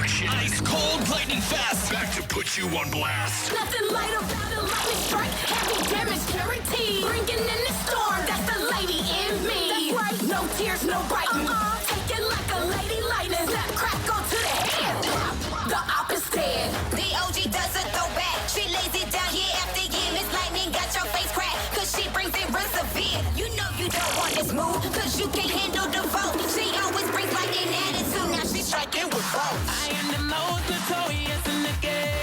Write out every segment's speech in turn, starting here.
passion. Ice cold, lightning fast. Back to put you on blast. Nothing light about a lightning strike. Heavy damage guaranteed. Bringing in the storm. That's the lady in me. That's right. No tears, no biting. Take it like a lady lightning. Snap, crackle to the head. The op is dead. The OG does a throwback. She lays it down year after year. Miss Lightning got your face cracked. Cause she brings it real severe. You know you don't want this move. Cause you can't handle the vote. She always brings lightning attitude. Now she's striking with both. I am the most notorious in the game.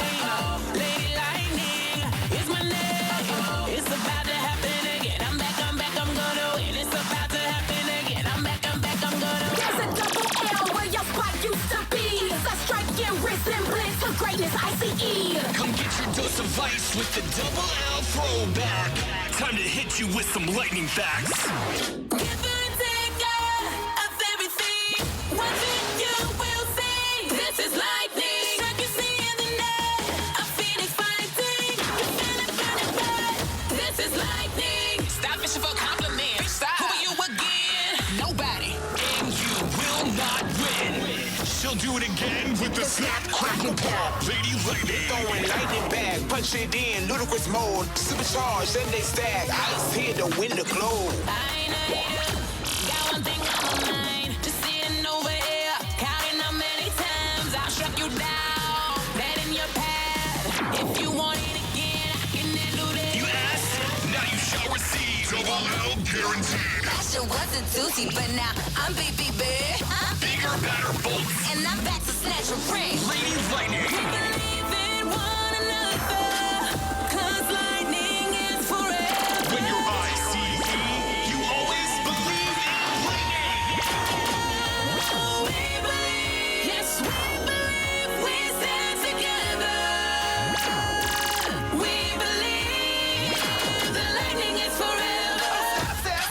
Lady Lightning is my name. It's about to happen again. I'm back, I'm gonna win. It's about to happen again. I'm back, I'm gonna win. There's a double L where your spot used to be. It's a striking resemblance to greatness, ICE. Come get your dose of ice with the double L throwback. Time to hit you with some lightning facts. Give and take of everything. One thing you will see. This is lightning. Struck you see in the night. A phoenix fighting. You feel it bad. This is lightning. Stop fishing for compliments. Stop. Who are you again? Nobody. And you will not win. She'll do it again with the snap, crackle, pop. Lady Lightning. Throwing lightning back, punch it in, ludicrous mode. Supercharged and they stack. Ice here to win the globe. I know you got one thing on my mind. Just sitting over here, counting how many times I struck you down. That in your pad. If you want it again, I can handle this. You asked, now you shall receive. Double L guaranteed. Passion wasn't juicy, but now I'm BBB. Bigger, better, bolts. And I'm back to snatch a ring. Lady Lightning. We believe in one another, 'cause lightning is forever. When your eyes see E, you always believe in lightning. Oh, we believe, yes, we believe, we stand together. We believe the lightning is forever.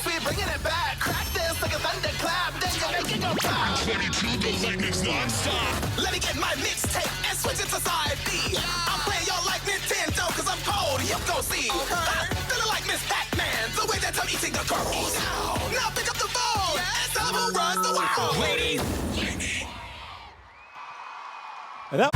We're bringing it back. Crack this like a thunderclap. Then you make it go pop. 22, the lightning's non-stop. Let me get my mixtape and switch it to side B. I'm playing y'all like Nintendo, cause I'm cold, you gon' see. Feeling like Miss Pac-Man, the way that I'm eating the girls. Now pick up the phone and tell them who runs the world. Lady Lightning. And that